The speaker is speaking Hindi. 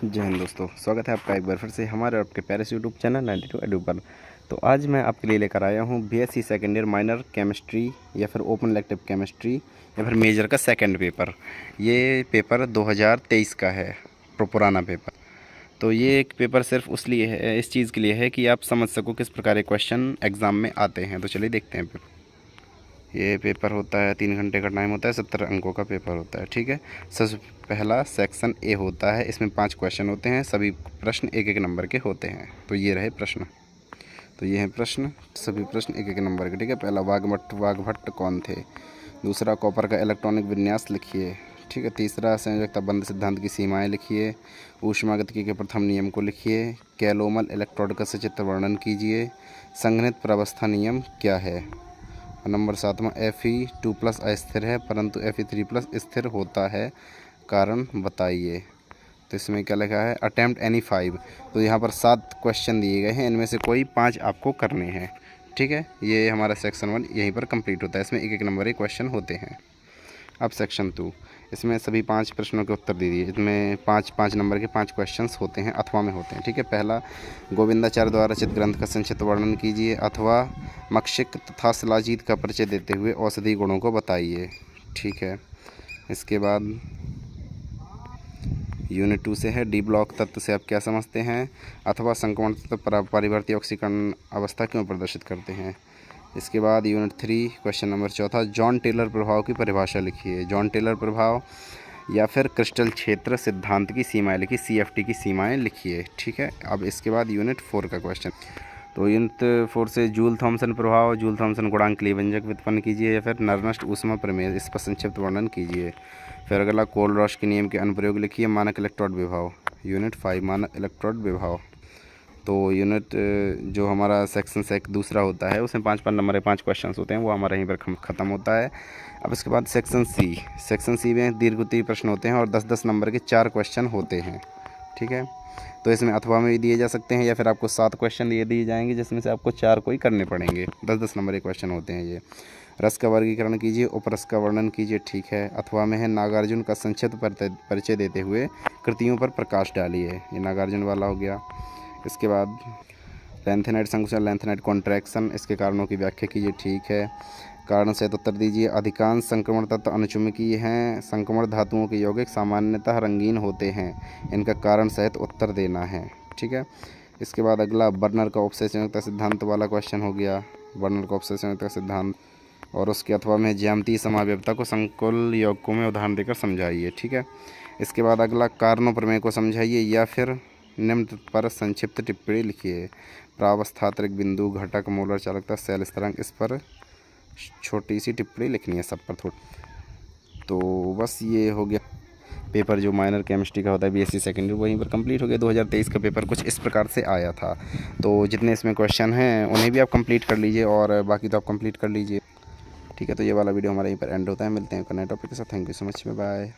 जय हिंद दोस्तों, स्वागत है आपका एक बार फिर से हमारे और आपके प्यारे से यूट्यूब चैनल 92 एडू पर। तो आज मैं आपके लिए लेकर आया हूँ BSc second year minor chemistry या फिर ओपन इलेक्टिव केमिस्ट्री या फिर मेजर का सेकंड पेपर। ये पेपर 2023 का है, पुराना पेपर। तो ये एक पेपर सिर्फ इस चीज़ के लिए है कि आप समझ सको किस प्रकार के क्वेश्चन एग्ज़ाम में आते हैं। तो चलिए देखते हैं पेपर। ये पेपर होता है 3 घंटे का टाइम होता है, 70 अंकों का पेपर होता है। ठीक है, सबसे पहला सेक्शन ए होता है, इसमें 5 क्वेश्चन होते हैं, सभी प्रश्न 1-1 नंबर के होते हैं। तो ये रहे प्रश्न, तो ये हैं प्रश्न, सभी प्रश्न 1-1 नंबर के। ठीक है, पहला वाघभट्ट कौन थे। दूसरा कॉपर का इलेक्ट्रॉनिक विन्यास लिखिए। ठीक है, तीसरा संयोजकता बंध सिद्धांत की सीमाएँ लिखिए। ऊष्मागतिकी के प्रथम नियम को लिखिए। कैलोमल इलेक्ट्रोड का सचित्र वर्णन कीजिए। संघनित प्रावस्था नियम क्या है। नंबर 7वां Fe2+ अस्थिर है परंतु Fe3+ स्थिर होता है, कारण बताइए। तो इसमें क्या लिखा है, अटेम्प्ट एनी 5। तो यहाँ पर 7 क्वेश्चन दिए गए हैं, इनमें से कोई 5 आपको करने हैं। ठीक है, ये हमारा सेक्शन 1 यहीं पर कंप्लीट होता है। इसमें 1-1 नंबर के क्वेश्चन होते हैं। अब सेक्शन 2, इसमें सभी 5 प्रश्नों के उत्तर दीजिए। इसमें 5-5 नंबर के 5 क्वेश्चंस होते हैं, अथवा में होते हैं। ठीक है, पहला गोविंदाचार्य द्वारा रचित ग्रंथ का संक्षिप्त वर्णन कीजिए, अथवा मक्षिक तथा शिलाजीत का परिचय देते हुए औषधि गुणों को बताइए। ठीक है, इसके बाद यूनिट 2 से है डी ब्लॉक तत्व से आप क्या समझते हैं, अथवा संक्रमण तत्व परिवर्ती ऑक्सीकरण अवस्था क्यों प्रदर्शित करते हैं। इसके बाद unit 3 question number 4 John Taylor प्रभाव की परिभाषा लिखिए। जॉन टेलर प्रभाव या फिर क्रिस्टल क्षेत्र सिद्धांत की सीमाएं लिखिए, CFT की सीमाएं लिखिए। ठीक है, अब इसके बाद यूनिट 4 का क्वेश्चन। तो यूनिट 4 से जूल थॉमसन प्रभाव, जूल थॉमसन गुणांक के लिए व्यंजक व्युत्पन्न कीजिए, या फिर नरनस्ट ऊष्मा प्रमेय, इस पर संक्षिप्त वर्णन कीजिए। फिर अगला कोलरॉश के नियम के अनुप्रयोग लिखिए। मानक इलेक्ट्रोड विभव, यूनिट 5 मानक इलेक्ट्रोड विभव। तो यूनिट जो हमारा सेक्शन दूसरा होता है, उसमें 5-5 नंबर के 5 क्वेश्चन होते हैं, वो हमारा यहीं पर ख़त्म होता है। अब इसके बाद सेक्शन सी में दीर्घोत्तरीय प्रश्न होते हैं और 10-10 नंबर के 4 क्वेश्चन होते हैं। ठीक है, तो इसमें अथवा में भी दिए जा सकते हैं, या फिर आपको 7 क्वेश्चन दिए जाएंगे, जिसमें से आपको 4 कोई करने पड़ेंगे। 10-10 नंबर के क्वेश्चन होते हैं ये। रस का वर्गीकरण कीजिए, उपरस का वर्णन कीजिए। ठीक है, अथवा में है नागार्जुन का संक्षिप्त परिचय देते हुए कृतियों पर प्रकाश डालिए। ये नागार्जुन वाला हो गया। इसके बाद लैंथेनाइट संकुचन, लैंथेनाइट कॉन्ट्रैक्शन, इसके कारणों की व्याख्या कीजिए। ठीक है, कारण सहित उत्तर दीजिए। अधिकांश संक्रमण तत्व अनुचुंबकीय हैं। संक्रमण धातुओं के यौगिक सामान्यतः रंगीन होते हैं, इनका कारण सहित उत्तर देना है। ठीक है, इसके बाद अगला बर्नर का उपसेचनकता सिद्धांत वाला क्वेश्चन हो गया। बर्नर का उपसेचनकता सिद्धांत और उसके अथवा में ज्यामितीय समावयवता को संकुल यौगिकों में उदाहरण देकर समझाइए। ठीक है, इसके बाद अगला कारणों प्रमेय को समझाइए, या फिर निम्न पर संक्षिप्त टिप्पणी लिखिए। प्रावस्थात्रिक बिंदु, घटक, मोलर चालकता, सेल स्थिरांक, इस पर छोटी सी टिप्पणी लिखनी है, सब पर थोड़ी। तो बस ये हो गया पेपर जो माइनर केमिस्ट्री का होता है बीएससी सेकेंड ईयर, वहीं पर कंप्लीट हो गया। 2023 का पेपर कुछ इस प्रकार से आया था। तो जितने इसमें क्वेश्चन हैं उन्हें भी आप कंप्लीट कर लीजिए, और बाकी तो आप कंप्लीट कर लीजिए। ठीक है, तो ये वाला वीडियो हमारा यहीं पर एंड होता है। मिलते हैं एक नए टॉपिक के साथ। Thank you so much, bye bye.